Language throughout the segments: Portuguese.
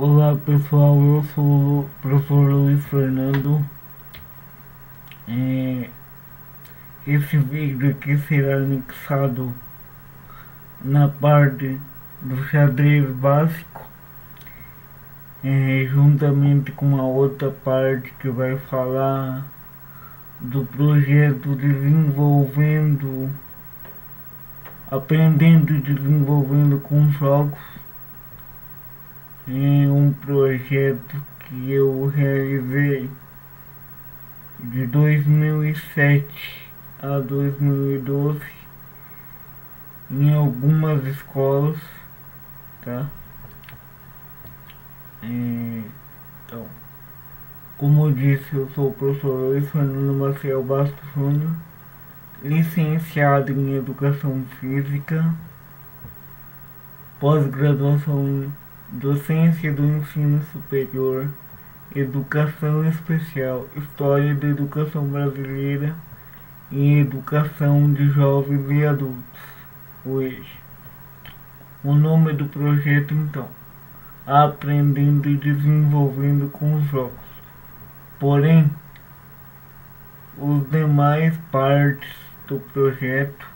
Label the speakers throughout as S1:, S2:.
S1: Olá pessoal, eu sou o professor Luiz Fernando. É, Esse vídeo aqui será anexado na parte do xadrez básico, juntamente com a outra parte que vai falar do projeto aprendendo e desenvolvendo com jogos. É um projeto que eu realizei de 2007 a 2012 em algumas escolas, tá? Então, como eu disse, eu sou o professor Luiz Fernando Maciel Bastos Júnior, licenciado em Educação Física, pós-graduação em Docência do Ensino Superior, Educação Especial, História da Educação Brasileira e Educação de Jovens e Adultos. Hoje, o nome do projeto então, Aprendendo e Desenvolvendo com Jogos. Porém, os demais partes do projeto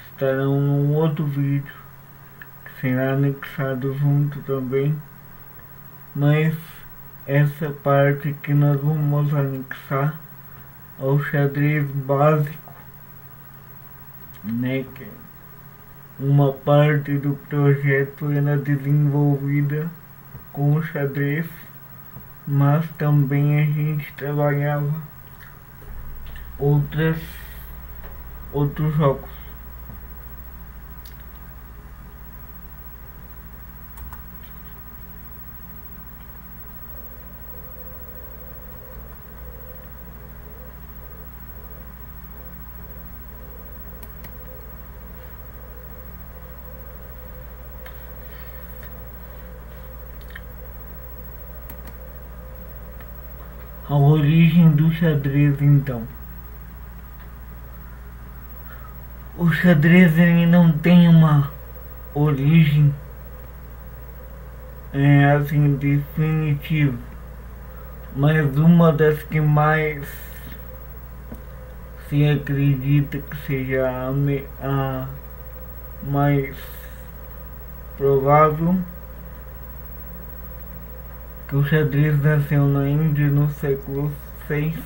S1: estarão num outro vídeo que será anexado junto também, mas essa parte que nós vamos anexar ao xadrez básico, né, que uma parte do projeto era desenvolvida com o xadrez, mas também a gente trabalhava outros jogos. A origem do xadrez então. O xadrez ele não tem uma origem assim definitiva, mas uma das que mais se acredita que seja a mais provável, que o xadrez nasceu na Índia no século VI,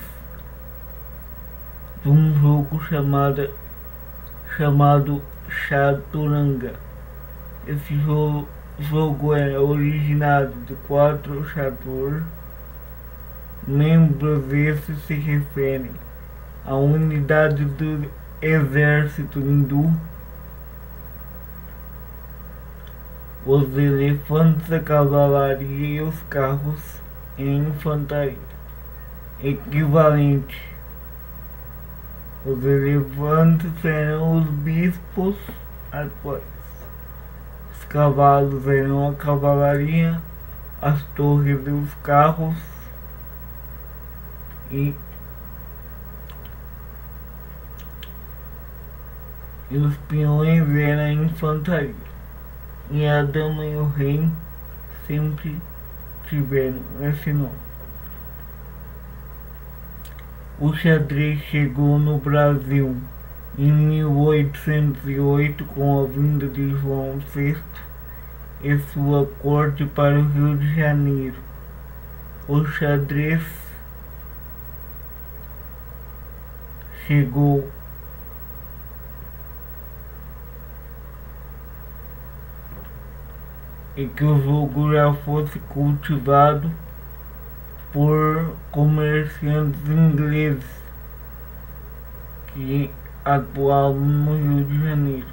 S1: de um jogo chamado Chaturanga. Esse jogo é originado de 4 chatur. Membros esses se referem à unidade do exército hindu, os elefantes, a cavalaria e os carros em infantaria. Equivalente: os elefantes eram os bispos atuais, os cavalos eram a cavalaria, as torres e os carros, e os peões eram a infantaria. E a dama e o rei sempre tiveram esse nome. O xadrez chegou no Brasil em 1808 com a vinda de João VI e sua corte para o Rio de Janeiro. O xadrez chegou e que o jogo já fosse cultivado por comerciantes ingleses que atuavam no Rio de Janeiro.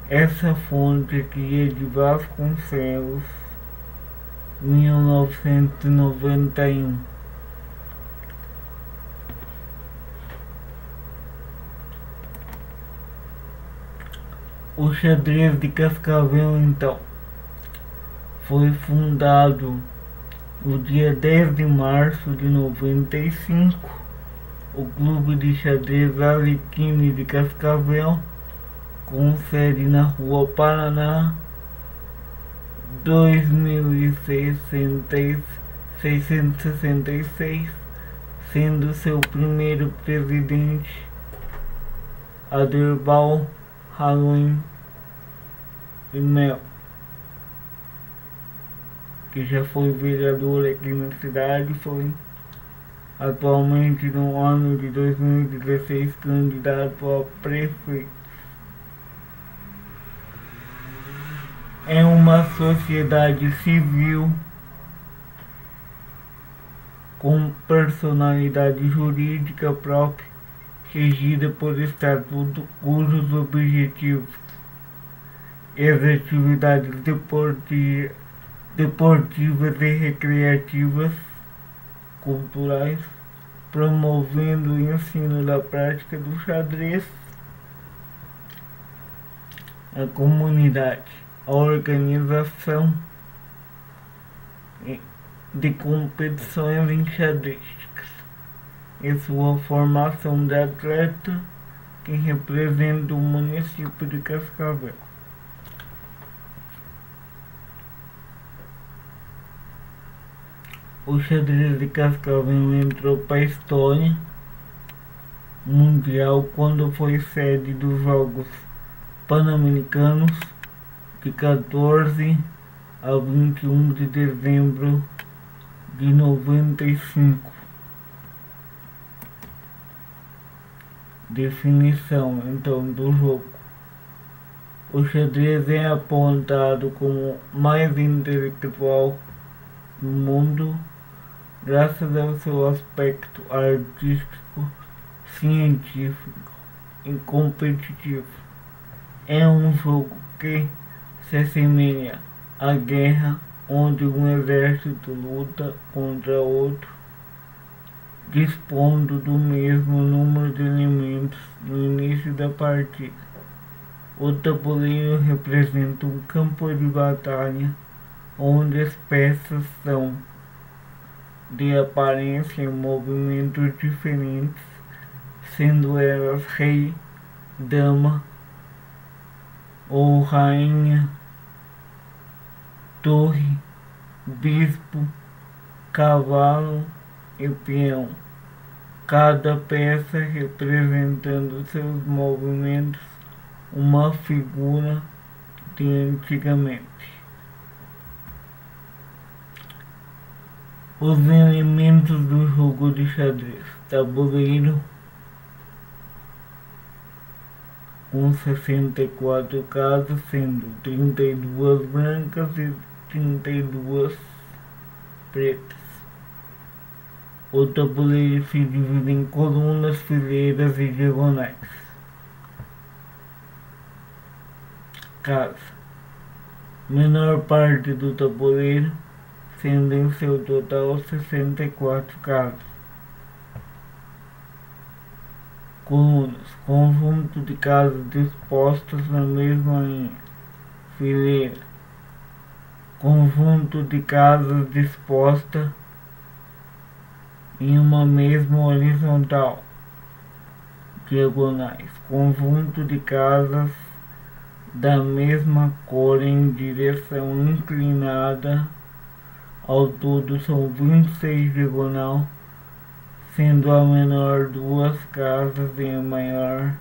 S1: Essa fonte aqui é de Vasconcelos, 1991. O xadrez de Cascavel então foi fundado no dia 10 de março de 95. O Clube de Xadrez Arlequine de Cascavel, com sede na Rua Paraná, 2666, sendo seu primeiro presidente Aderbal Haloum de Mel, que já foi vereador aqui na cidade, foi atualmente no ano de 2016 candidato a prefeito. É uma sociedade civil com personalidade jurídica própria, regida por estatuto, cujos objetivos e as atividades deportivas e recreativas, culturais, promovendo o ensino da prática do xadrez à comunidade, a organização de competições enxadrísticas e sua formação de atleta que representa o município de Cascavel. O xadrez de Cascavel entrou para a história mundial quando foi sede dos Jogos Pan-Americanos de 14 a 21 de dezembro de 95. Definição então do jogo. O xadrez é apontado como o mais intelectual do mundo graças ao seu aspecto artístico, científico e competitivo. É um jogo que se assemelha à guerra, onde um exército luta contra outro, dispondo do mesmo número de elementos no início da partida. O tabuleiro representa um campo de batalha onde as peças são de aparência e movimentos diferentes, sendo elas rei, dama ou rainha, torre, bispo, cavalo e peão, cada peça representando seus movimentos uma figura de antigamente. Os elementos do jogo de xadrez: tabuleiro com 64 casas, sendo 32 brancas e 32 pretas. O tabuleiro se divide em colunas, fileiras e diagonais. Casa: menor parte do tabuleiro, sendo em seu total 64 casas. Colunas: conjunto de casas dispostas na mesma linha. Fileira: conjunto de casas dispostas em uma mesma horizontal. Diagonais: conjunto de casas da mesma cor em direção inclinada. Ao todo são 26 diagonal, sendo a menor 2 casas e a maior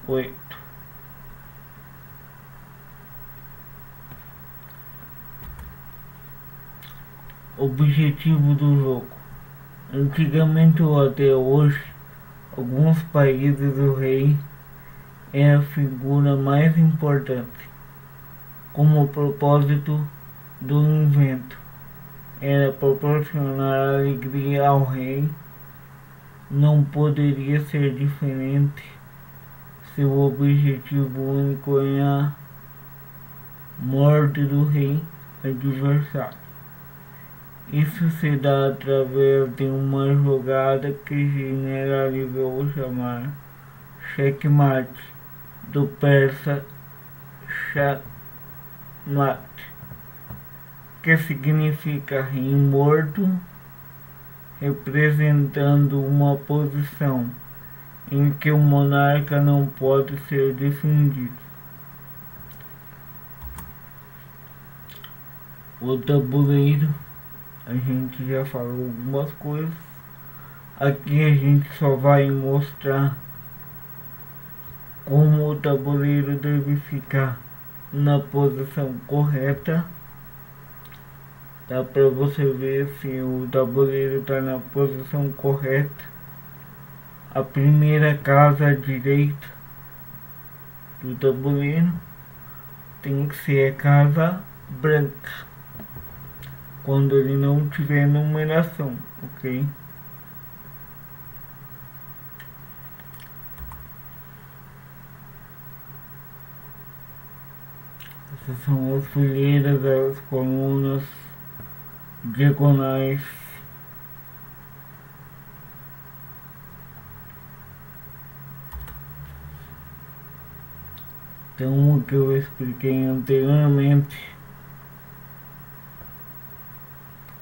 S1: 8. Objetivo do jogo: antigamente ou até hoje, alguns países o rei é a figura mais importante. Como propósito do invento era proporcionar alegria ao rei, não poderia ser diferente. Seu objetivo único é a morte do rei adversário. Isso se dá através de uma jogada que generalizou chamar checkmate, do persa shahmat, que significa rei morto, representando uma posição em que o monarca não pode ser defendido. O tabuleiro, a gente já falou algumas coisas. Aqui a gente só vai mostrar como o tabuleiro deve ficar na posição correta. Dá para você ver se o tabuleiro está na posição correta. A primeira casa à direita do tabuleiro tem que ser a casa branca, quando ele não tiver numeração, ok? Essas são as fileiras, as colunas diagonais. Então, o que eu expliquei anteriormente,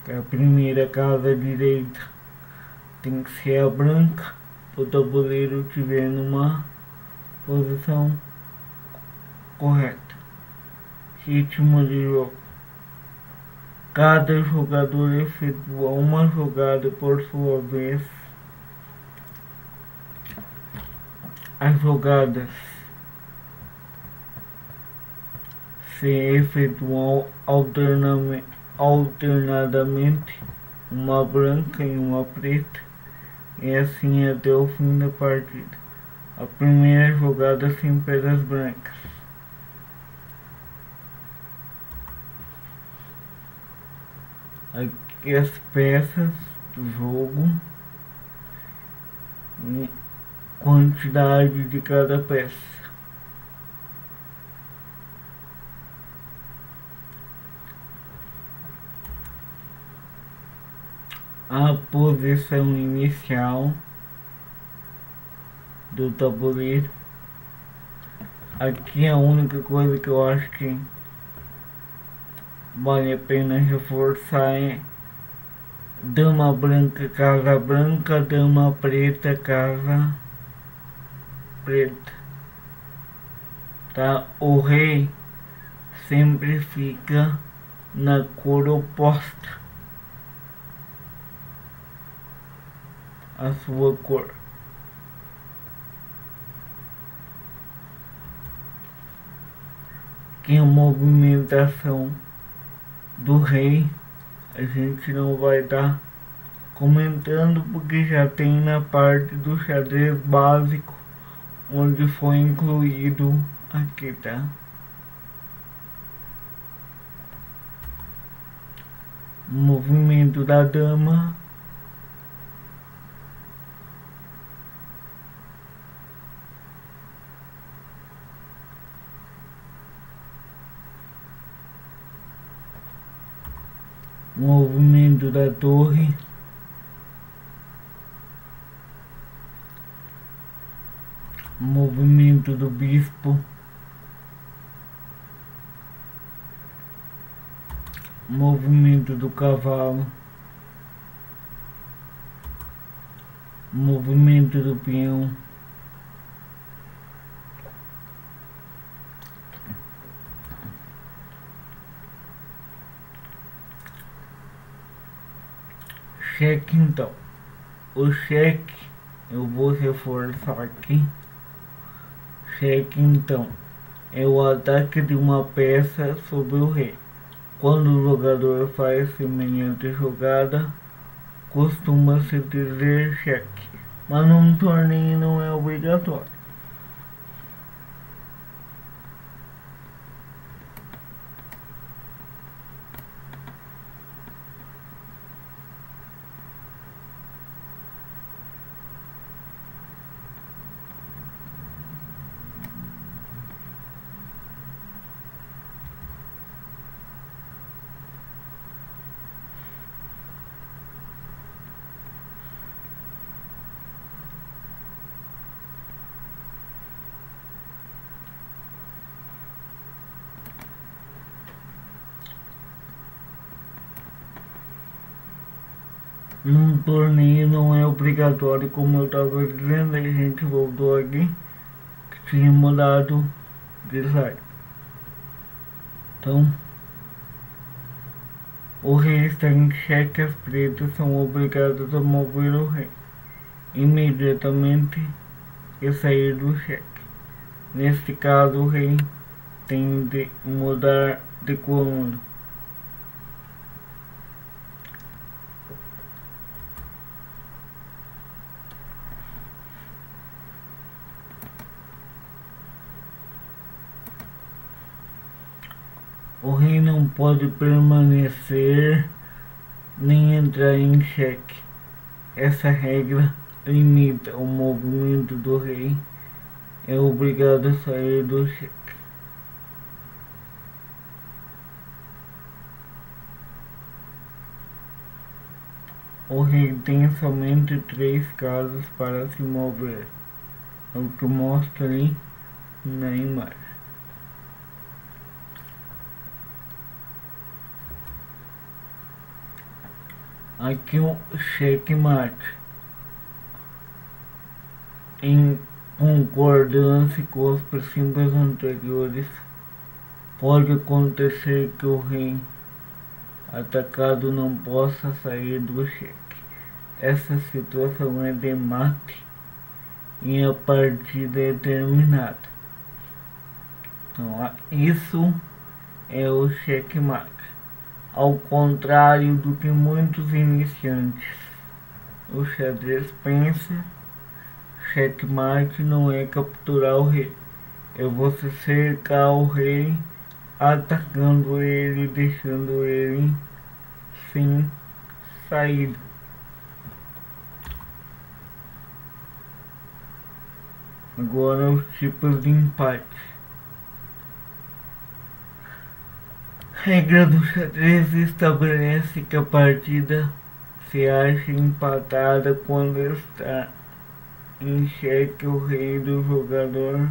S1: que a primeira casa à direita tem que ser a branca, o tabuleiro estiver numa posição correta. Ritmo de jogo. Cada jogador efetua uma jogada por sua vez. As jogadas se efetuam alternadamente, uma branca e uma preta, e assim até o fim da partida. A primeira jogada sempre é das brancas. Aqui as peças do jogo e quantidade de cada peça. A posição inicial do tabuleiro. Aqui a única coisa que eu acho que vale a pena reforçar é dama branca, casa branca, dama preta, casa preta. Tá? O rei sempre fica na cor oposta à sua cor. Que a movimentação do rei a gente não vai estar comentando, porque já tem na parte do xadrez básico, onde foi incluído aqui, tá? Movimento da dama. Movimento da torre. Movimento do bispo. Movimento do cavalo. Movimento do peão. Cheque, então. O cheque, eu vou reforçar aqui. Cheque, então, é o ataque de uma peça sobre o rei. Quando o jogador faz semelhante jogada, costuma-se dizer cheque, mas num torneio não é obrigatório. Num torneio não é obrigatório, como eu estava dizendo, a gente voltou aqui, que tinha mudado de site. Então, O rei está em xeque, as pretas são obrigadas a mover o rei imediatamente e sair do xeque. Neste caso, o rei tem de mudar de coluna. O rei não pode permanecer nem entrar em xeque. Essa regra limita o movimento do rei. É obrigado a sair do xeque. O rei tem somente 3 casas para se mover. É o que mostra ali na imagem. Aqui um xeque-mate. Em concordância com os princípios anteriores, pode acontecer que o rei atacado não possa sair do xeque. Essa situação é de mate e a partida é terminada. Então, isso é o xeque-mate. Ao contrário do que muitos iniciantes o xadrez pensa, xeque-mate não é capturar o rei, é você cercar o rei, atacando ele, deixando ele sem saída. Agora os tipos de empate. A regra do xadrez estabelece que a partida se acha empatada quando está em xeque o rei do jogador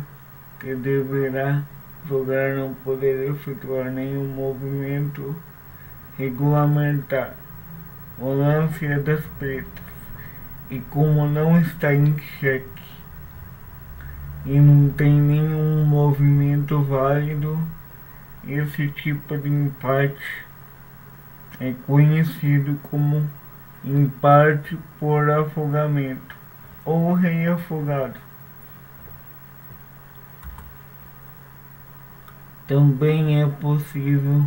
S1: que deverá jogar não poder efetuar nenhum movimento regulamentar. O lance é das pretas, e como não está em xeque e não tem nenhum movimento válido, esse tipo de empate é conhecido como empate por afogamento ou rei afogado. Também é possível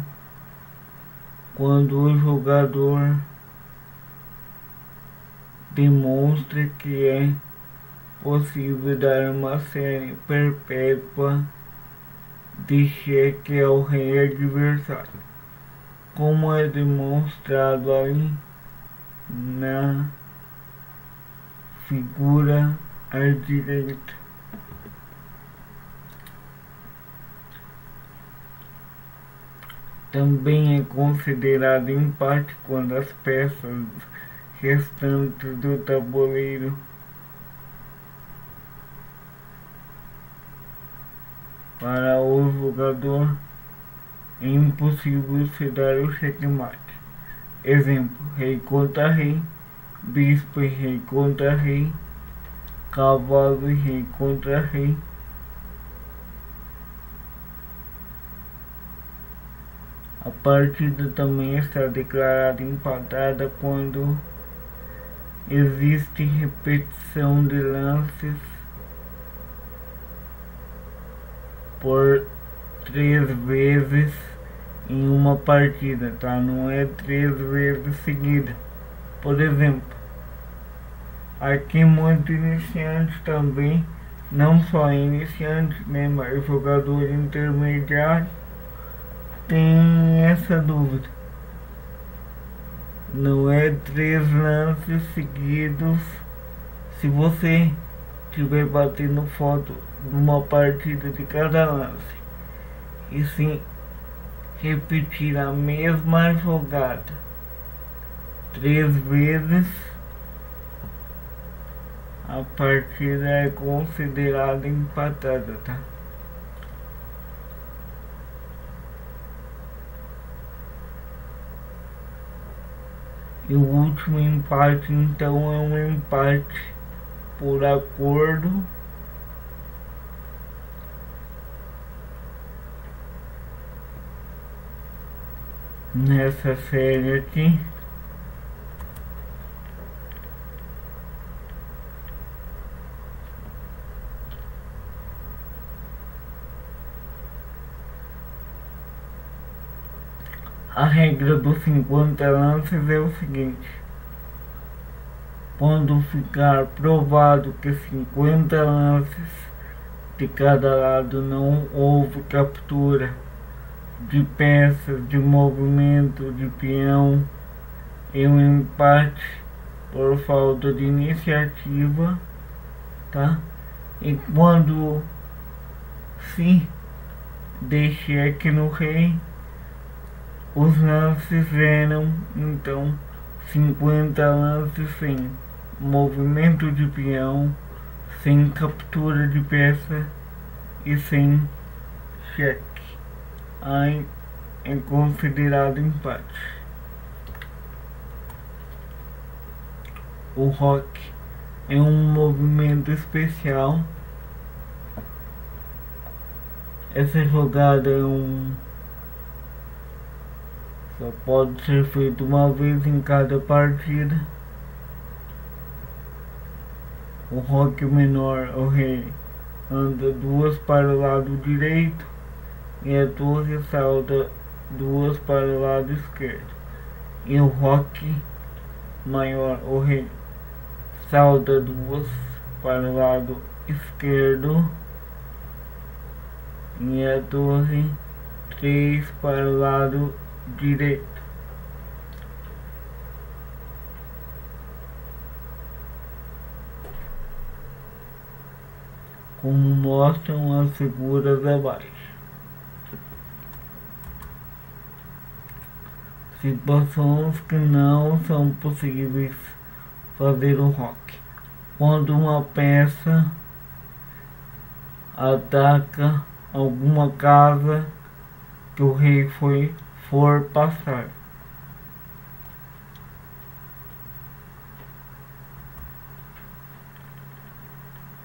S1: quando o jogador demonstra que é possível dar uma série perpétua de xeque ao rei adversário, como é demonstrado ali na figura à direita. Também é considerado empate quando as peças restantes do tabuleiro para o jogador é impossível se dar o xeque-mate. Exemplo: rei contra rei, bispo e rei contra rei, cavalo e rei contra rei. A partida também está declarada empatada quando existe repetição de lances por 3 vezes em uma partida, tá? Não é 3 vezes seguida. Por exemplo, aqui muito iniciante também, não só iniciante, né, mas jogador intermediário tem essa dúvida. Não é 3 lances seguidos. Se você estiver batendo foto de uma partida de cada lance e sim repetir a mesma jogada 3 vezes, a partida é considerada empatada, tá? E o último empate, então, é um empate por acordo nessa série aqui. A regra dos 50 lances é o seguinte: quando ficar provado que 50 lances de cada lado não houve captura de peças, de movimento de peão e um empate por falta de iniciativa, tá? E quando se der cheque no rei, os lances eram então 50 lances sem movimento de peão, sem captura de peça e sem cheque. Aí é considerado empate. O roque é um movimento especial. Essa jogada só pode ser feita uma vez em cada partida. O roque menor, o rei, anda duas para o lado direito e a torre salta duas para o lado esquerdo. E o roque maior, o rei, salta duas para o lado esquerdo e a torre 3 para o lado direito. Como mostram as figuras abaixo. Situações que não são possíveis fazer o roque: quando uma peça ataca alguma casa que o rei for passar.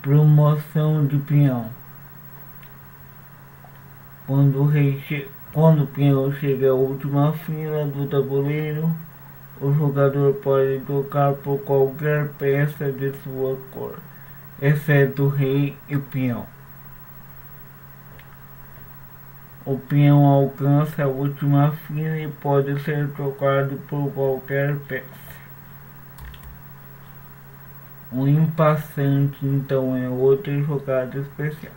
S1: Promoção de peão: quando o peão chega à última fila do tabuleiro, o jogador pode trocar por qualquer peça de sua cor, exceto o rei e o peão. O peão alcança a última fila e pode ser trocado por qualquer peça. O impassante, então, é outra jogada especial.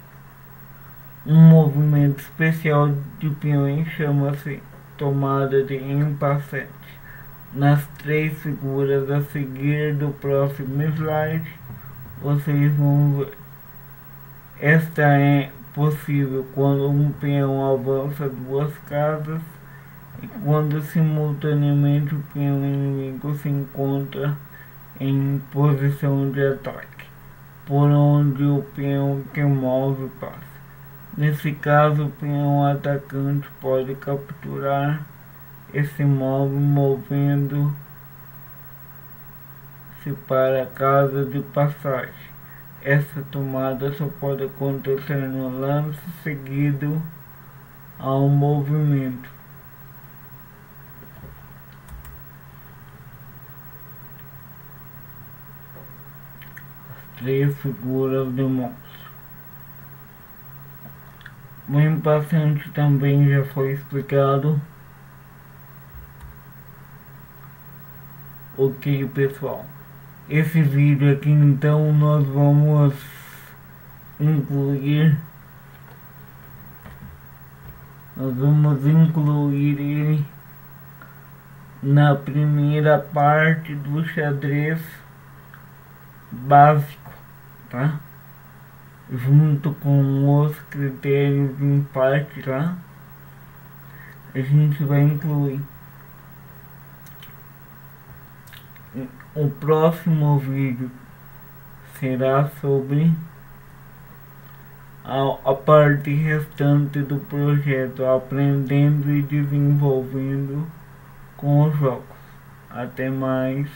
S1: Um movimento especial de peões chama-se tomada de impassante. Nas 3 figuras a seguir do próximo slide, vocês vão ver. Esta é possível quando um peão avança 2 casas e quando simultaneamente o peão inimigo se encontra em posição de ataque, por onde o peão que move passa. Nesse caso, o peão atacante pode capturar esse móvel movendo-se para a casa de passagem. Essa tomada só pode acontecer no lance seguido ao movimento. As 3 figuras demonstram. O impassante também já foi explicado. Ok, pessoal, esse vídeo aqui então nós vamos incluir ele na primeira parte do xadrez básico, tá? Junto com os critérios de empate lá, a gente vai incluir. O próximo vídeo será sobre a parte restante do projeto, aprendendo e desenvolvendo com os jogos. Até mais.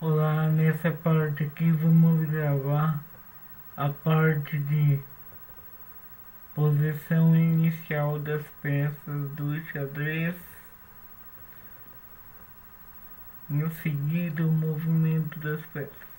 S1: Olá, nessa parte aqui vamos gravar a parte de posição inicial das peças do xadrez, em seguida o movimento das peças.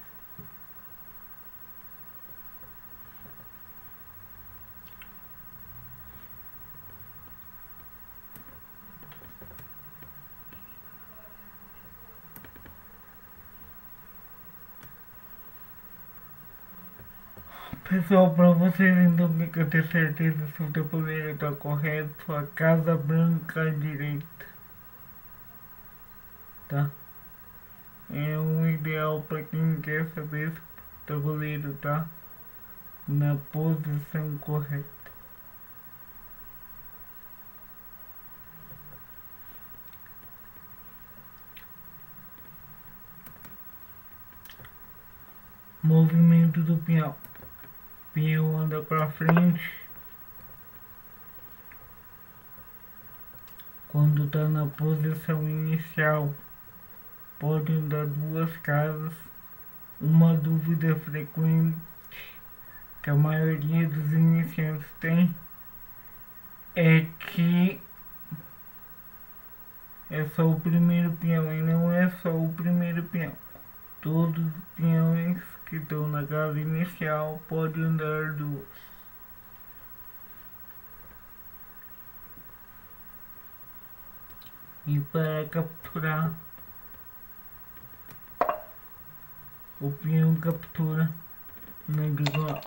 S1: Pessoal, para vocês então que ter certeza se o tabuleiro está correto, a casa branca à direita, tá? É um ideal para quem quer saber se o tabuleiro está na posição correta. Movimento do peão. Peão anda para frente quando está na posição inicial. Pode andar duas casas. Uma dúvida frequente que a maioria dos iniciantes tem é que é só o primeiro peão, e não é só o primeiro peão. Todos os peões que estão na casa inicial podem andar duas. E para capturar, o peão captura na diagonal.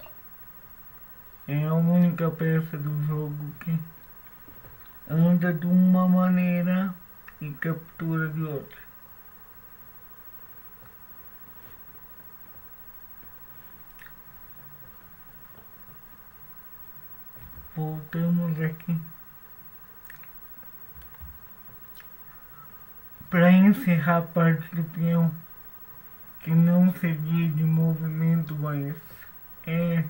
S1: É a única peça do jogo que anda de uma maneira e captura de outra. Voltamos aqui. Para encerrar a parte do peão, que não seria de movimento, mas é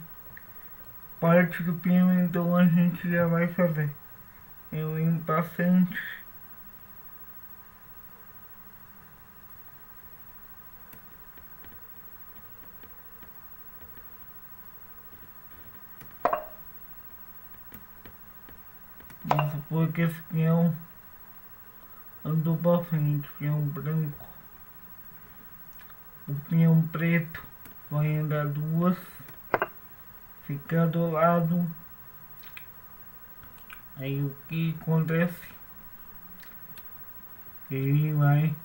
S1: parte do peão, então a gente já vai fazer. É o impassante. Vamos supor que esse peão andou para frente, peão branco. O peão preto vai andar duas, ficar do lado. Aí o que acontece? Ele vai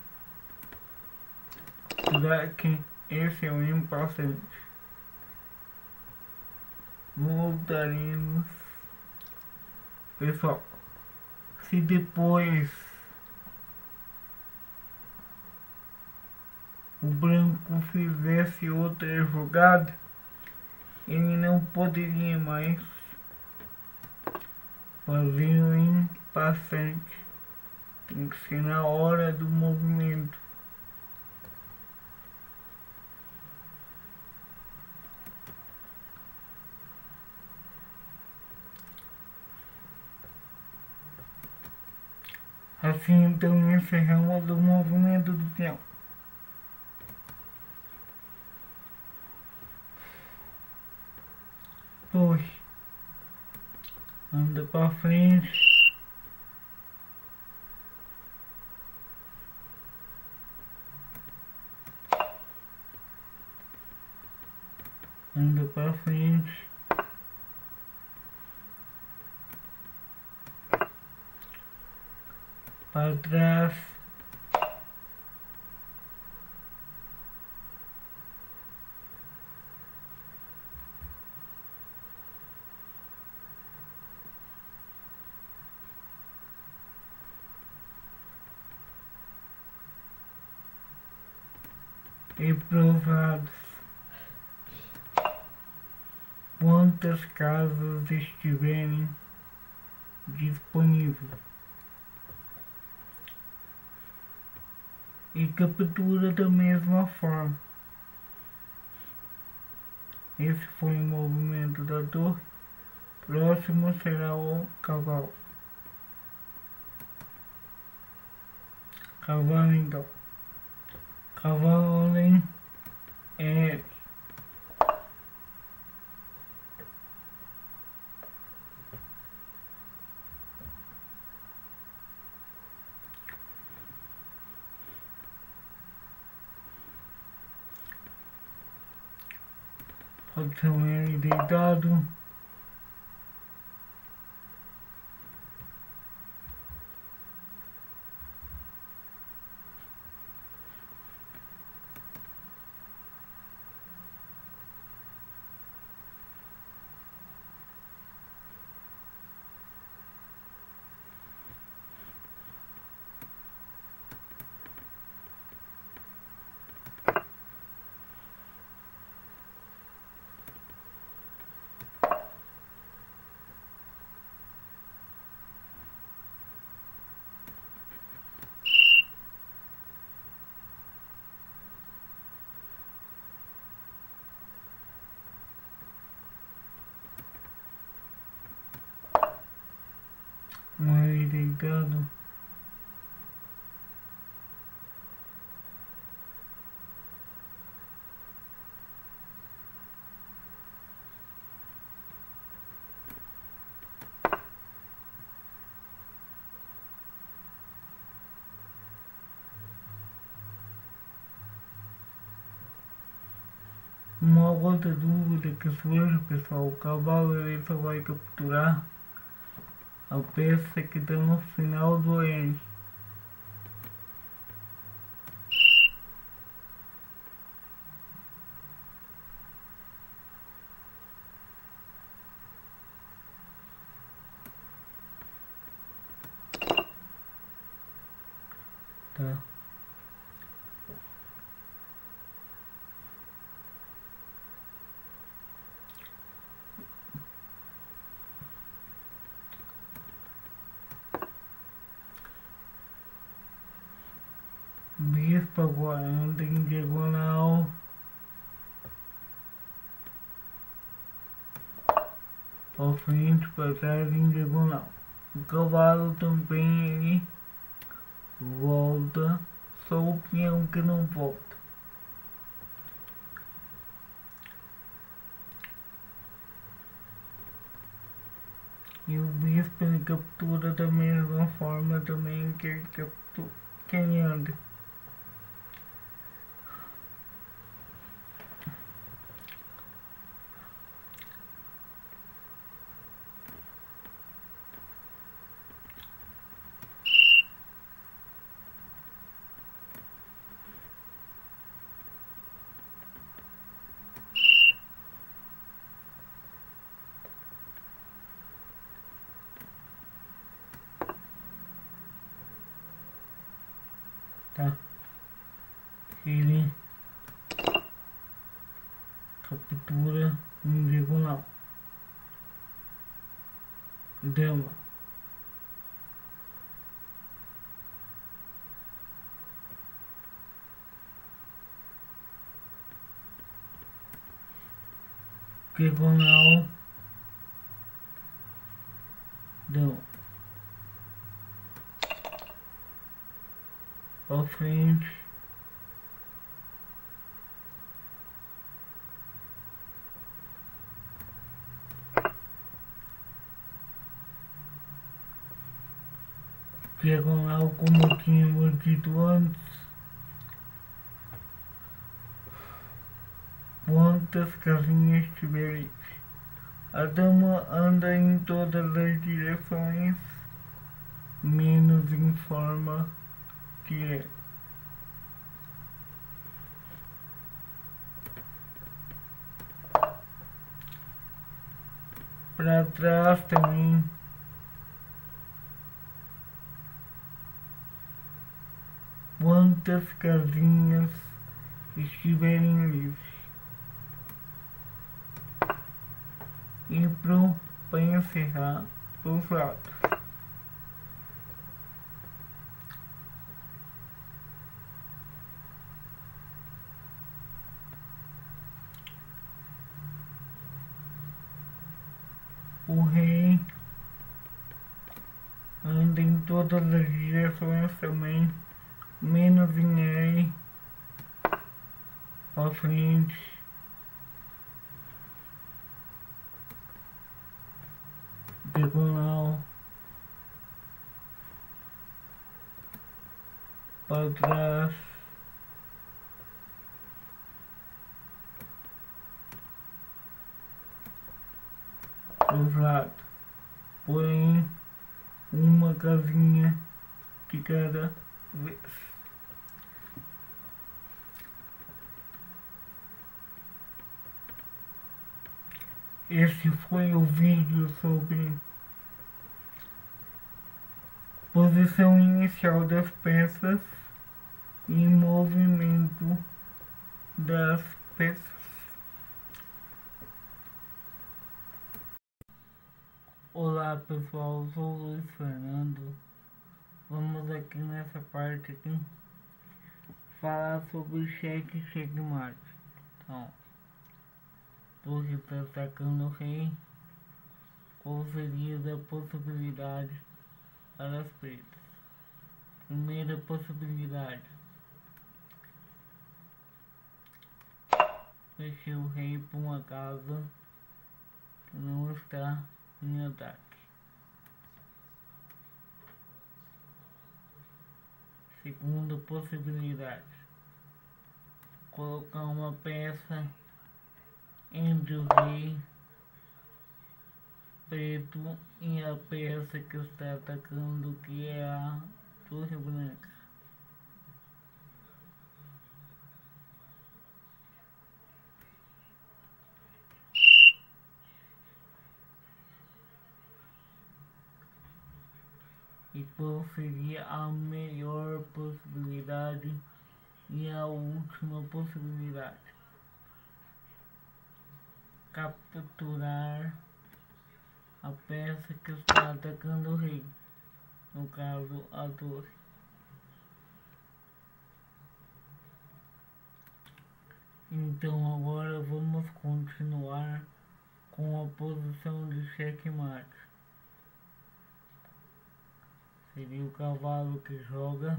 S1: capturar aqui. Esse é o impassante. Voltaremos. Pessoal, se depois o branco fizesse outra jogada, ele não poderia mais fazer o impassante. Tem que ser na hora do movimento. Assim então encerramos o movimento do peão. Dois. Anda para frente. Anda para frente. Para trás. E para os lados. Quantas casas estiverem disponíveis. E captura da mesma forma. Esse foi o movimento da torre. Próximo será o cavalo. Cavalo então. Cavalo em R. Pode ser um L deitado. Um L deitado. Uma outra dúvida que surge, pessoal, o cavalo ele só vai capturar a peça que está no final do L. Tá? Bispo agora anda em diagonal. Para frente, para trás em diagonal. O cavalo também ele volta, só o peão que não volta. E o bispo ele captura da mesma forma também que ele captura quem anda. Tá? Ele captura em diagonal. Dama. Diagonal. Dama. Para frente. Diagonal como tínhamos dito antes. Quantas casinhas tiver? A dama anda em todas as direções, menos em forma direta. Para trás também. Quantas casinhas estiverem livres. E para encerrar os lados. O rei anda em todas as direções também, menos em R. para frente, diagonal, para trás, dos lados, porém uma casinha de cada vez. Esse foi o vídeo sobre posição inicial das peças e movimento das peças. Olá pessoal, eu sou o Luiz Fernando. Vamos aqui nessa parte aqui falar sobre checkmate. Então, torre está atacando o rei. Qual seria a possibilidade para as pretas? Primeira possibilidade: fechei o rei por uma casa que não está em ataque. Segunda possibilidade: colocar uma peça entre o rei preto e a peça que está atacando, que é a torre branca. E qual seria a melhor possibilidade e a última possibilidade? Capturar a peça que está atacando o rei, no caso a torre. Então agora vamos continuar com a posição de checkmate. Seria o cavalo que joga.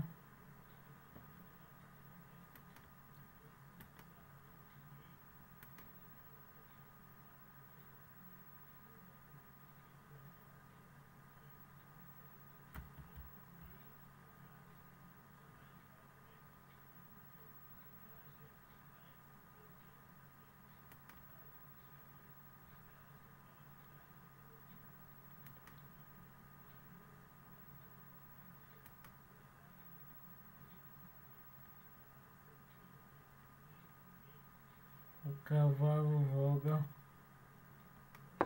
S1: O cavalo joga.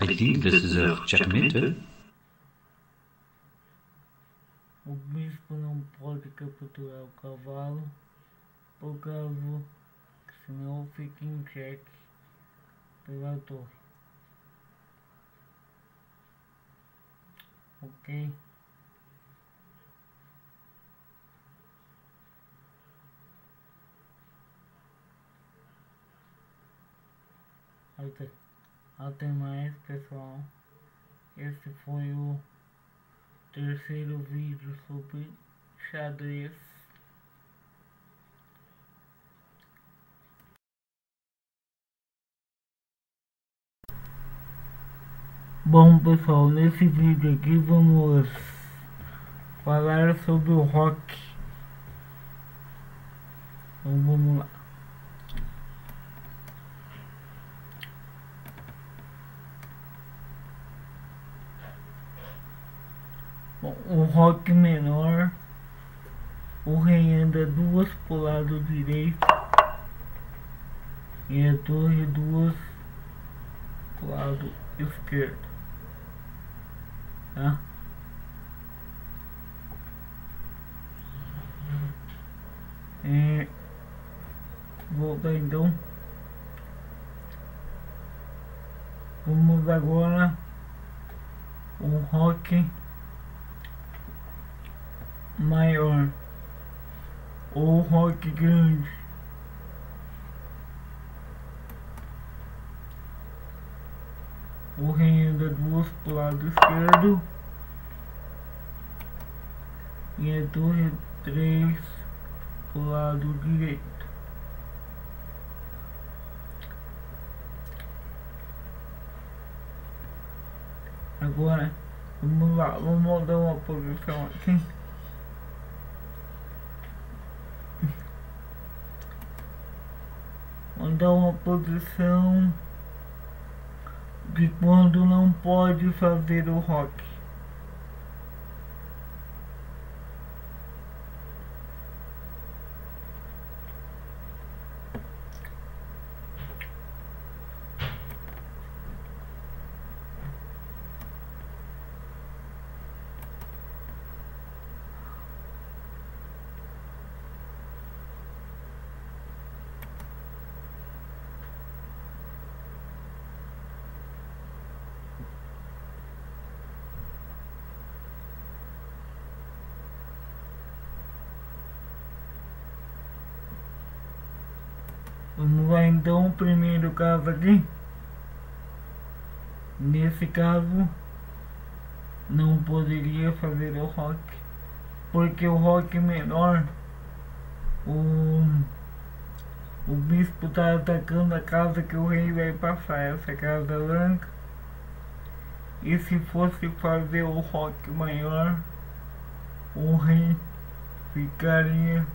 S2: I think this is a checkmate.
S1: O bispo não pode capturar o cavalo, por causa que senão fica em cheque pela torre. Ok? Até mais pessoal. Esse foi o terceiro vídeo sobre xadrez. Bom pessoal, nesse vídeo aqui vamos falar sobre o rock. Então vamos lá. Bom, o rock menor, o rei anda duas pro lado direito e a torre duas pro lado esquerdo, tá? Voltar então. Vamos agora o rock maior ou rock grande. O rei anda duas pro lado esquerdo e a torre 3 pro lado direito. Agora, vamos lá, vamos dar uma posição aqui. Vamos dar uma posição de quando não pode fazer o rock. Vamos lá então, o primeiro caso aqui. Nesse caso, não poderia fazer o rock, porque o rock menor, o bispo está atacando a casa que o rei vai passar, essa casa branca. E se fosse fazer o rock maior, o rei ficaria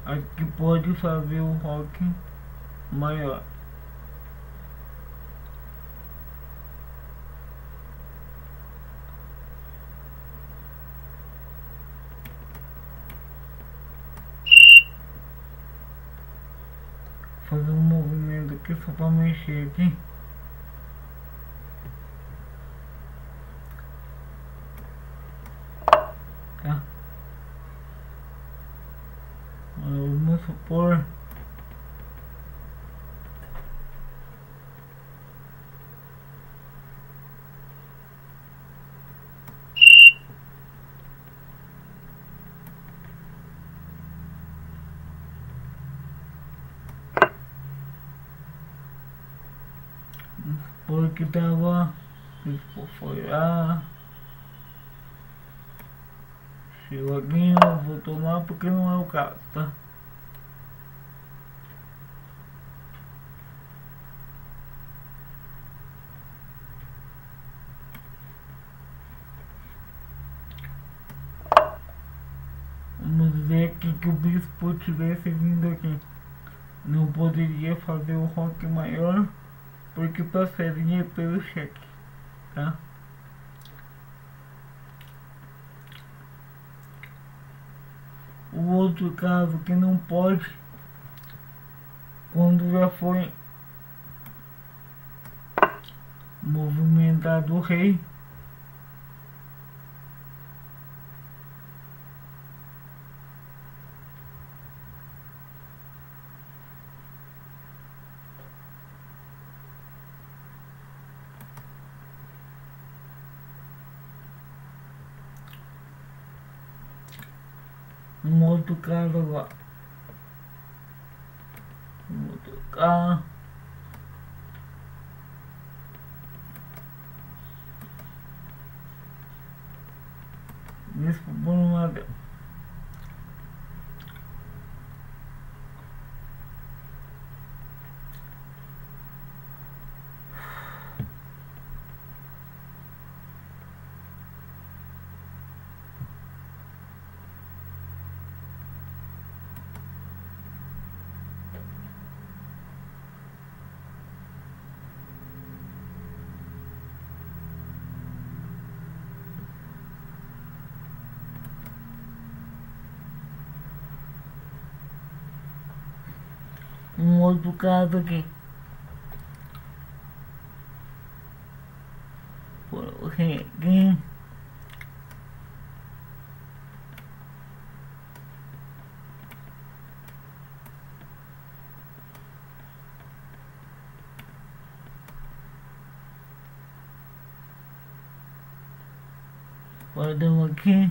S1: aqui, pode fazer o rock maior. Fazer um movimento aqui só para mexer aqui. Tá? Vamos supor porque tava, foi lá, chegou aqui, eu vou tomar porque não é o caso, tá? Vamos dizer aqui que o bispo tivesse vindo aqui, não poderia fazer o rock maior porque passaria pelo cheque, tá? O outro caso que não pode, quando já foi movimentado o rei, um outro caso agora, um outro caso. Isso por uma vez. Um outro caso aqui. Por aqui. Guardamos aqui.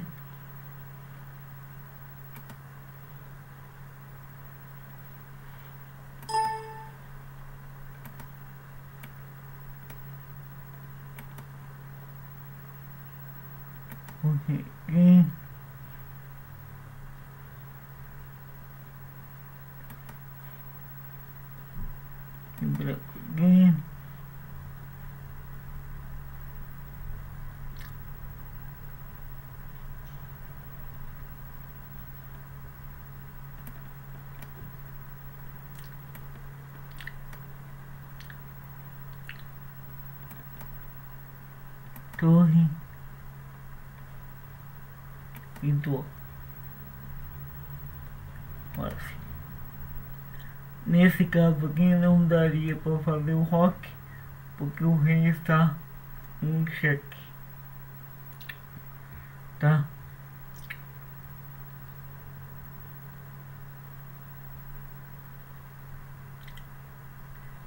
S1: Aqui. torre e dó. Assim. Nesse caso aqui não daria para fazer o roque, porque o rei está em xeque, tá?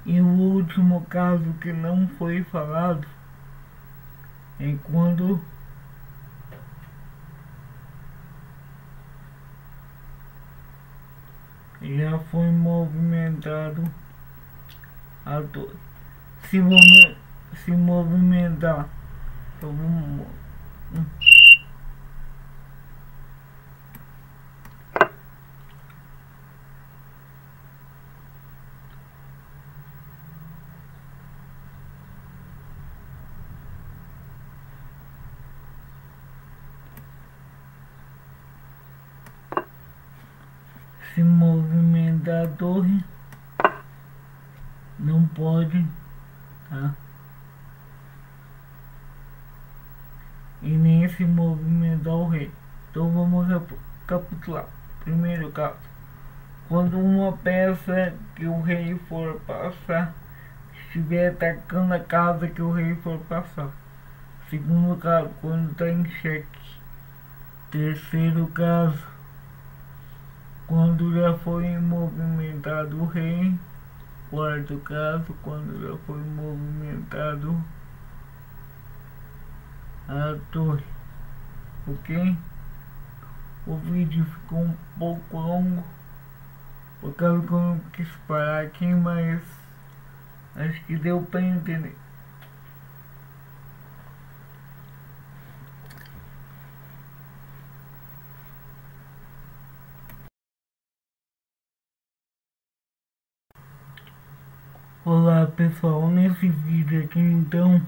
S1: E o último caso que não foi falado é quando já foi movimentado a torre. Se movimentar, eu vou se movimentar a torre, não pode, tá? E nem se movimentar o rei. Então vamos recapitular. Primeiro caso, quando uma peça que o rei for passar estiver atacando a casa que o rei for passar. Segundo caso, quando está em xeque. Terceiro caso, quando já foi movimentado o rei. Quarto caso, quando já foi movimentado a torre. Ok? O vídeo ficou um pouco longo, por causa que eu não quis parar aqui, mas acho que deu para entender. Olá pessoal, nesse vídeo aqui então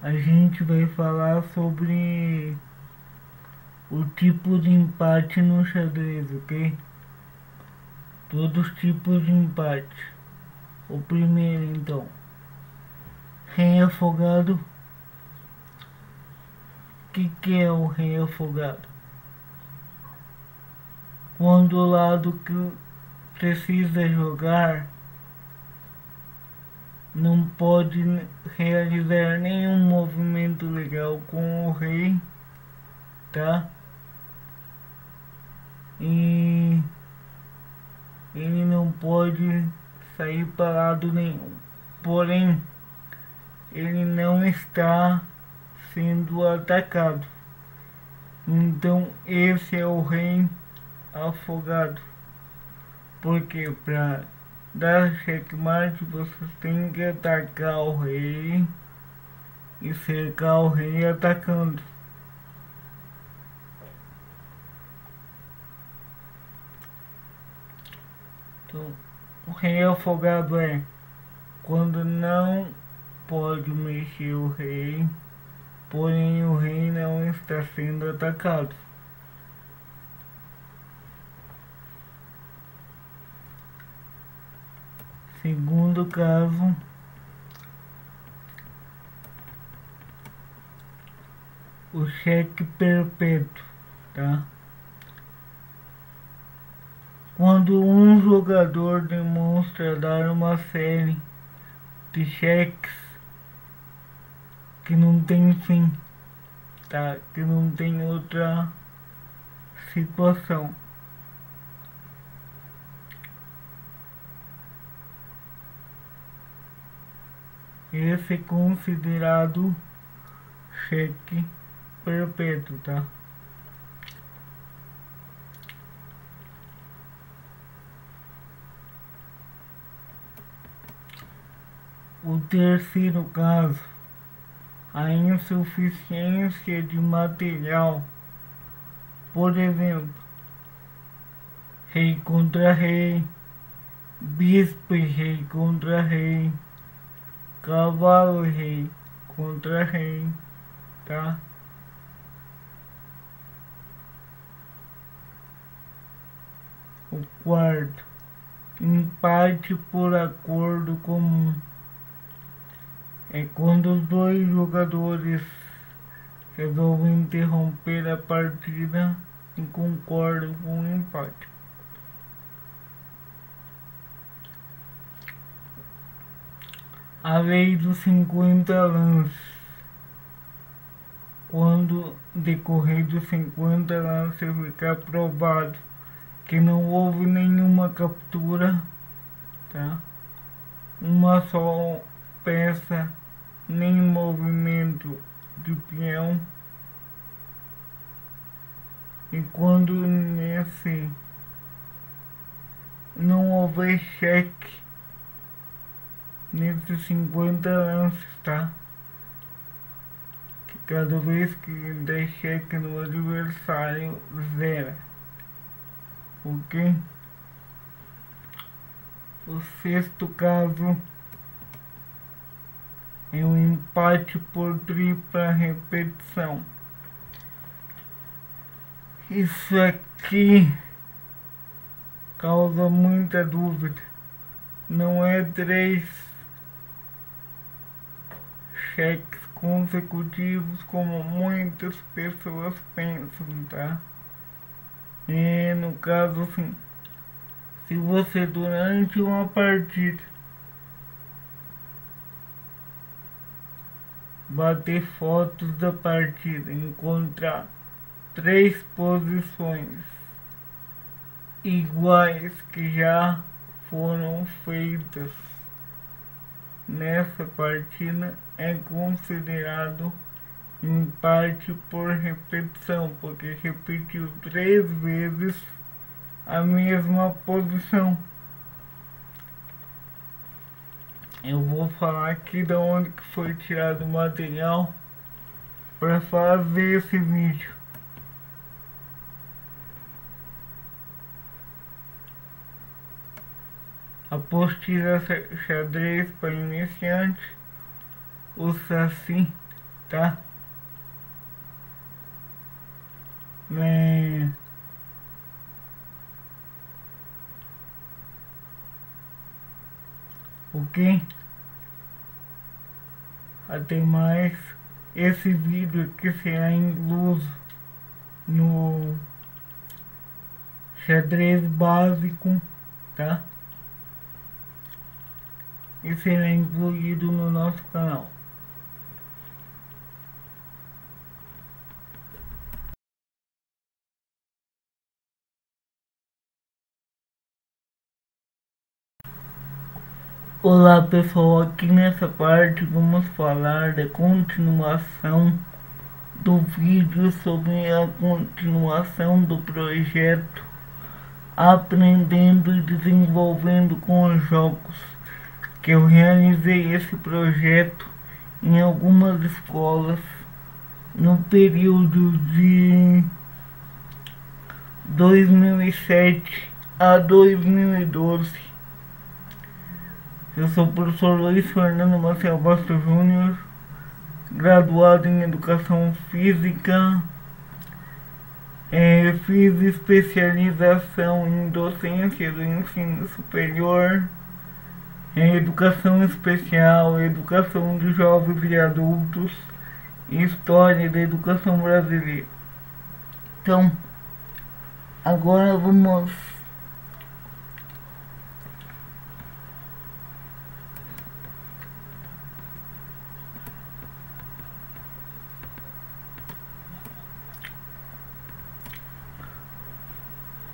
S1: a gente vai falar sobre o tipo de empate no xadrez, ok? Todos os tipos de empate. O primeiro então, rei afogado. O que é o rei afogado? Quando o lado que precisa jogar não pode realizar nenhum movimento legal com o rei, tá? E ele não pode sair para lado nenhum. Porém, ele não está sendo atacado. Então esse é o rei afogado. Porque para dar checkmate você tem que atacar o rei e cercar o rei atacando. Então, o rei afogado é quando não pode mexer o rei, porém o rei não está sendo atacado. Segundo caso, o cheque perpétuo, tá? Quando um jogador demonstra dar uma série de cheques que não tem fim, tá? Que não tem outra situação. Esse é considerado cheque perpétuo, tá? O terceiro caso, a insuficiência de material. Por exemplo, rei contra rei, bispo e rei contra rei, cavalo e rei contra rei, tá? O quarto, empate por acordo comum. é quando os dois jogadores resolvem interromper a partida e concordam com o empate. A lei dos 50 lances. Quando decorrer dos 50 lances ficar provado que não houve nenhuma captura, tá? Uma só peça, nem movimento de peão, e quando nesse não houver cheque nesses 50 lances, tá? Que cada vez que der cheque no adversário, zera, ok? O sexto caso é um empate por tripla repetição. Isso aqui causa muita dúvida. Não é 3 cheques consecutivos como muitas pessoas pensam, tá? E no caso assim, se você durante uma partida bater fotos da partida, encontrar 3 posições iguais que já foram feitas nessa partida, é considerado empate por repetição, porque repetiu 3 vezes a mesma posição. Eu vou falar aqui de onde que foi tirado o material para fazer esse vídeo. Apostila xadrez para iniciantes, o Saci, tá? Ok? Até mais. Esse vídeo aqui será incluso no xadrez básico, tá? E será incluído no nosso canal. Olá pessoal, aqui nessa parte vamos falar da continuação do vídeo sobre a continuação do projeto Aprendendo e Desenvolvendo com Jogos, que eu realizei esse projeto em algumas escolas no período de 2007 a 2012. Eu sou o professor Luiz Fernando Maciel Bastos Júnior, graduado em Educação Física. Fiz especialização em Docência do Ensino Superior, Educação Especial, Educação de Jovens e Adultos e História da Educação Brasileira. Então, agora vamos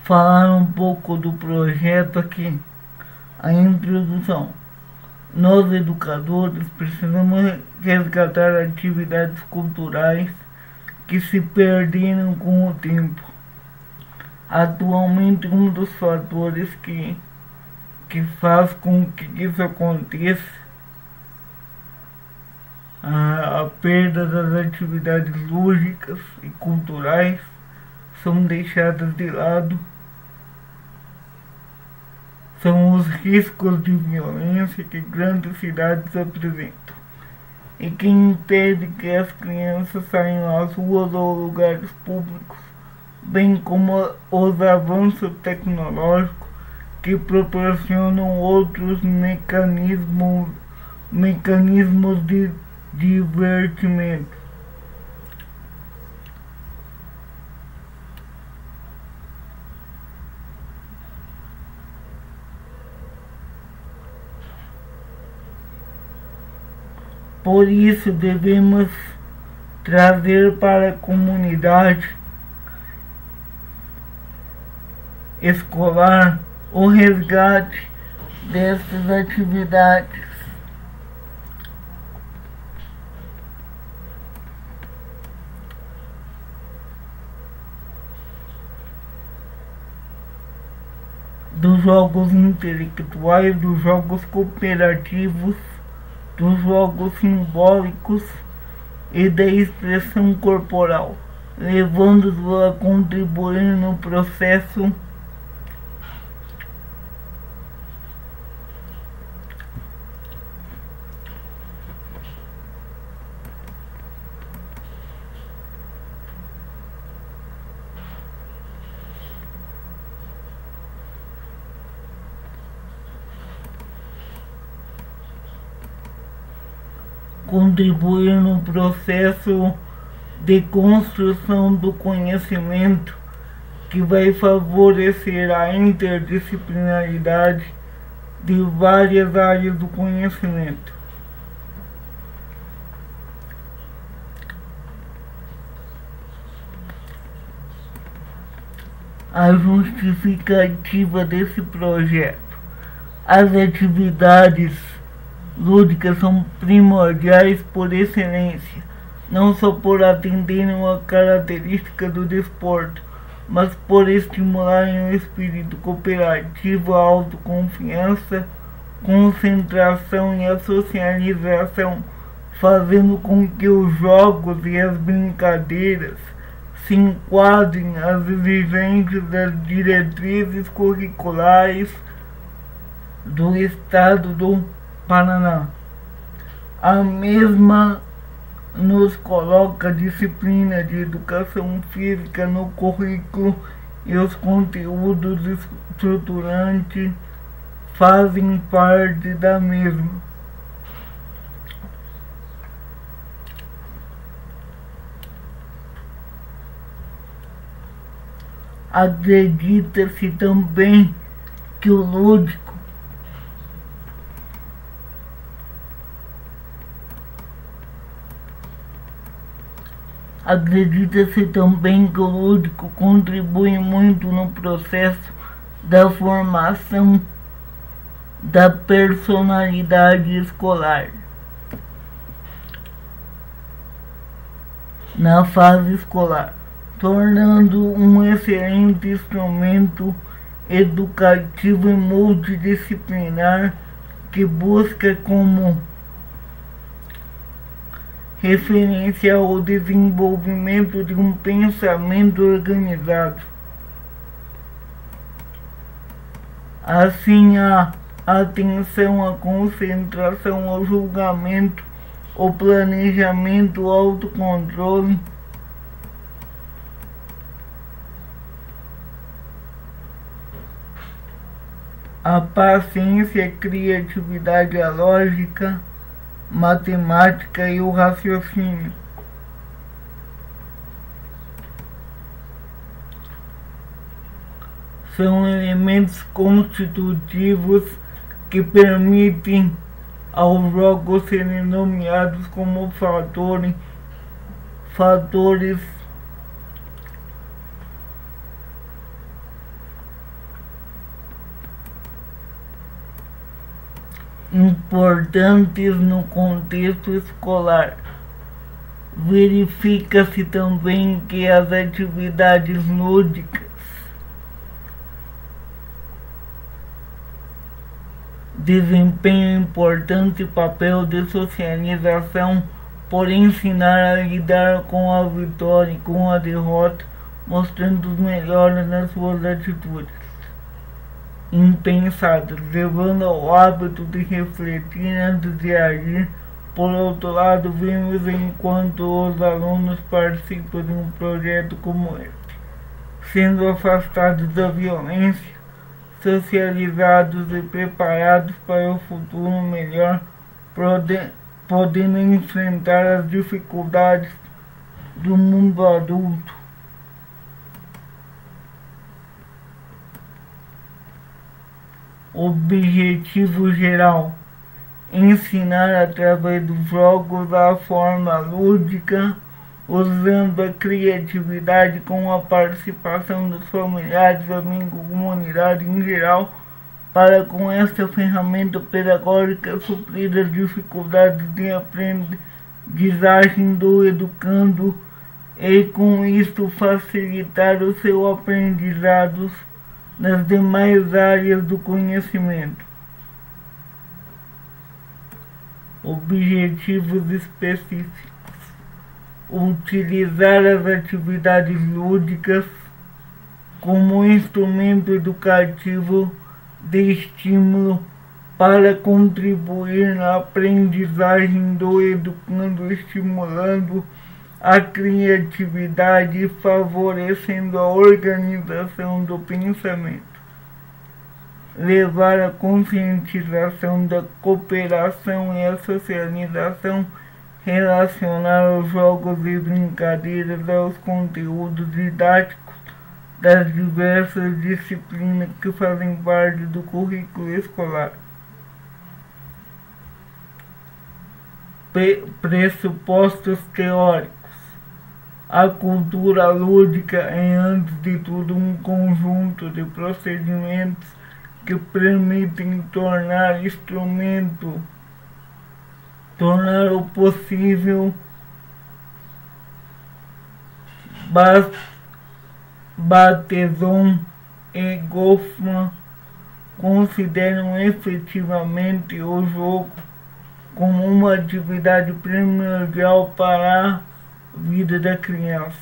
S1: falar um pouco do projeto aqui. A introdução. Nós, educadores, precisamos resgatar atividades culturais que se perderam com o tempo. Atualmente, um dos fatores que faz com que isso aconteça, a perda das atividades lúdicas e culturais, são deixadas de lado, são os riscos de violência que grandes cidades apresentam, e que impede que as crianças saiam às ruas ou lugares públicos, bem como os avanços tecnológicos que proporcionam outros mecanismos mecanismos de divertimento. Por isso devemos trazer para a comunidade escolar o resgate dessas atividades. Dos jogos intelectuais, dos jogos cooperativos, dos jogos simbólicos e da expressão corporal, levando-os a contribuir no processo de construção do conhecimento, que vai favorecer a interdisciplinaridade de várias áreas do conhecimento. A justificativa desse projeto. As atividades lúdicas são primordiais por excelência, não só por atenderem a característica do desporto, mas por estimularem o espírito cooperativo, a autoconfiança, concentração e a socialização, fazendo com que os jogos e as brincadeiras se enquadrem às exigências das diretrizes curriculares do Estado do Paraná. A mesma nos coloca a disciplina de educação física no currículo e os conteúdos estruturantes fazem parte da mesma. Acredita-se também que o lúdico contribui muito no processo da formação da personalidade escolar. Na fase escolar, tornando um excelente instrumento educativo e multidisciplinar que busca como referência ao desenvolvimento de um pensamento organizado. Assim, a atenção, a concentração, o julgamento, o planejamento, o autocontrole, a paciência, a criatividade, a lógica, matemática e o raciocínio. São elementos constitutivos que permitem aos jogos serem nomeados como fatores importantes no contexto escolar. Verifica-se também que as atividades lúdicas desempenham importante papel de socialização por ensinar a lidar com a vitória e com a derrota, mostrando os melhores nas suas atitudes impensadas, levando ao hábito de refletir antes de agir. Por outro lado, vemos enquanto os alunos participam de um projeto como este, sendo afastados da violência, socializados e preparados para o futuro melhor, podendo enfrentar as dificuldades do mundo adulto. Objetivo geral: ensinar através dos jogos a forma lúdica, usando a criatividade com a participação dos familiares, amigos, comunidade em geral, para com esta ferramenta pedagógica suprir as dificuldades de aprendizagem do educando e com isto facilitar o seu aprendizado nas demais áreas do conhecimento. Objetivos específicos: utilizar as atividades lúdicas como instrumento educativo de estímulo para contribuir na aprendizagem do educando, estimulando a criatividade e favorecendo a organização do pensamento. Levar a conscientização da cooperação e a socialização, relacionar os jogos e brincadeiras aos conteúdos didáticos das diversas disciplinas que fazem parte do currículo escolar. Pressupostos teóricos: a cultura lúdica é, antes de tudo, um conjunto de procedimentos que permitem tornar o possível. Bateson e Goffman consideram efetivamente o jogo como uma atividade primordial para a vida da criança.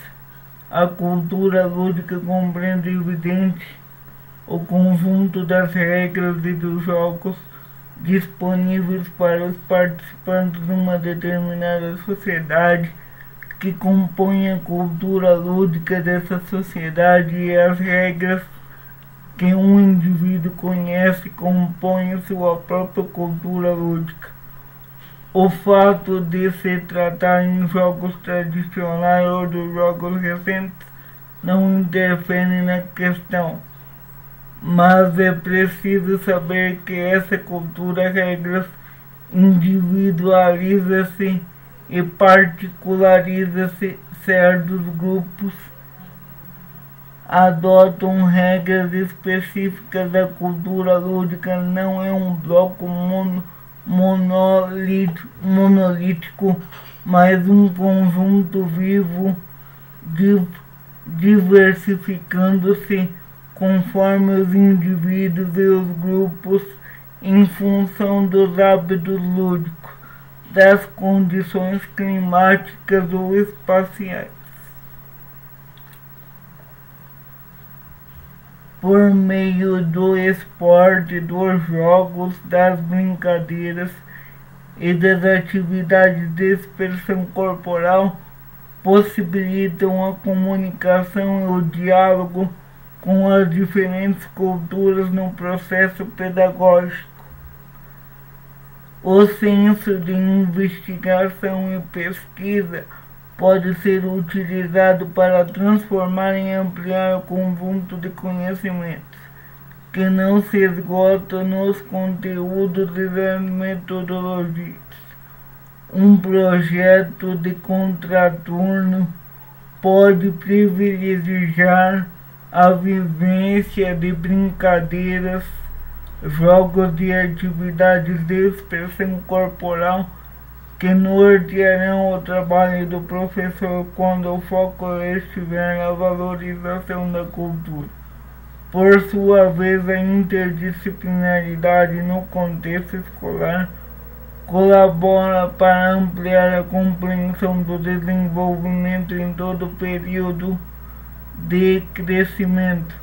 S1: A cultura lúdica compreende, evidente, o conjunto das regras e dos jogos disponíveis para os participantes de uma determinada sociedade, que compõe a cultura lúdica dessa sociedade, e as regras que um indivíduo conhece compõem sua própria cultura lúdica. O fato de se tratar em jogos tradicionais ou de jogos recentes não interfere na questão, mas é preciso saber que essa cultura regras individualiza-se e particulariza-se. Certos grupos adotam regras específicas. A cultura lúdica não é um bloco monolítico, mas um conjunto vivo, diversificando-se conforme os indivíduos e os grupos, em função dos hábitos lúdicos, das condições climáticas ou espaciais. Por meio do esporte, dos jogos, das brincadeiras e das atividades de expressão corporal, possibilitam a comunicação e o diálogo com as diferentes culturas no processo pedagógico. O senso de investigação e pesquisa pode ser utilizado para transformar e ampliar o conjunto de conhecimentos, que não se esgota nos conteúdos e nas metodologias. Um projeto de contraturno pode privilegiar a vivência de brincadeiras, jogos e atividades de expressão corporal que nortearão o trabalho do professor quando o foco estiver na valorização da cultura. Por sua vez, a interdisciplinaridade no contexto escolar colabora para ampliar a compreensão do desenvolvimento em todo o período de crescimento.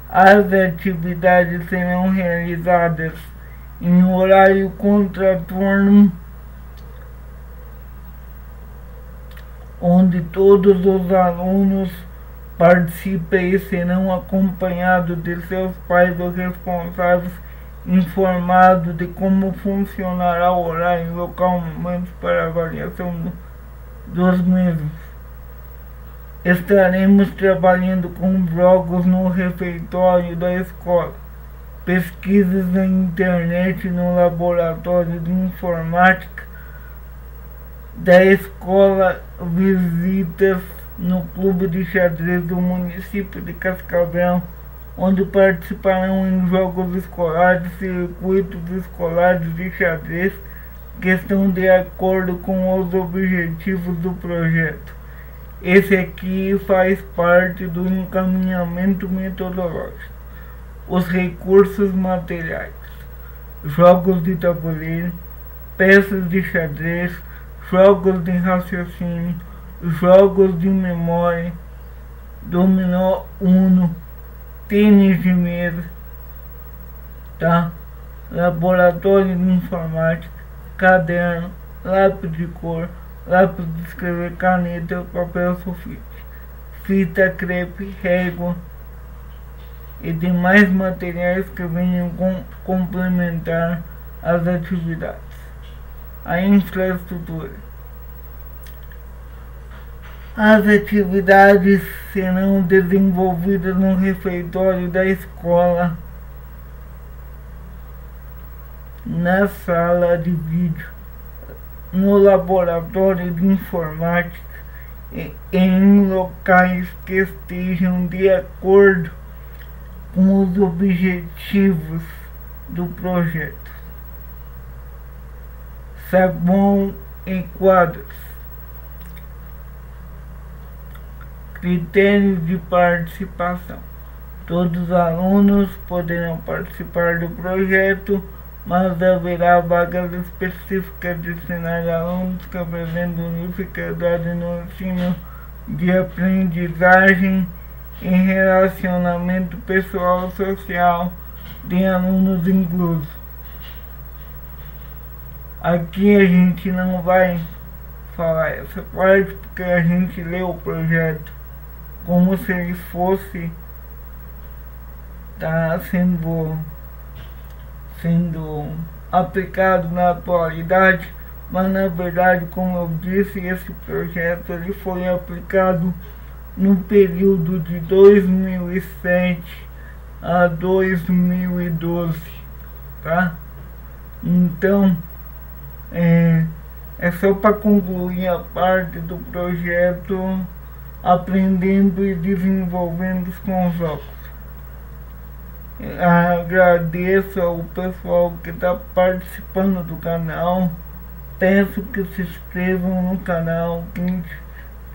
S1: As atividades serão realizadas em horário contraturno, onde todos os alunos participem e serão acompanhados de seus pais ou responsáveis informado de como funcionará o horário, local, momentos para avaliação dos mesmos. Estaremos trabalhando com jogos no refeitório da escola, pesquisas na internet no laboratório de informática da escola, visitas no clube de xadrez do município de Cascavel, onde participarão em jogos escolares, circuitos escolares de xadrez que estão de acordo com os objetivos do projeto. Esse aqui faz parte do encaminhamento metodológico. Os recursos materiais: jogos de tabuleiro, peças de xadrez, jogos de raciocínio, jogos de memória, dominó, Uno, tênis de mesa, tá? Laboratório de informática, caderno, lápis de cor, lápis de escrever, caneta, papel sulfite, fita crepe, régua e demais materiais que venham complementar as atividades. A infraestrutura: as atividades serão desenvolvidas no refeitório da escola, na sala de vídeo, no laboratório de informática e em locais que estejam de acordo com os objetivos do projeto. Sabão em quadros. Critérios de participação: todos os alunos poderão participar do projeto, mas haverá vagas específicas destinadas a alunos que apresentam dificuldade no ensino de aprendizagem e relacionamento pessoal social de alunos inclusos. Aqui a gente não vai falar essa parte porque a gente lê o projeto como se ele fosse sendo aplicado na atualidade, mas na verdade, como eu disse, esse projeto ele foi aplicado no período de 2007 a 2012, tá? Então é só para concluir a parte do projeto aprendendo e desenvolvendo com os jogos. Agradeço ao pessoal que está participando do canal. Peço que se inscrevam no canal, quem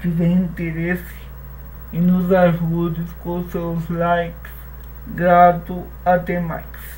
S1: tiver interesse, e nos ajude com seus likes. Grato, até mais.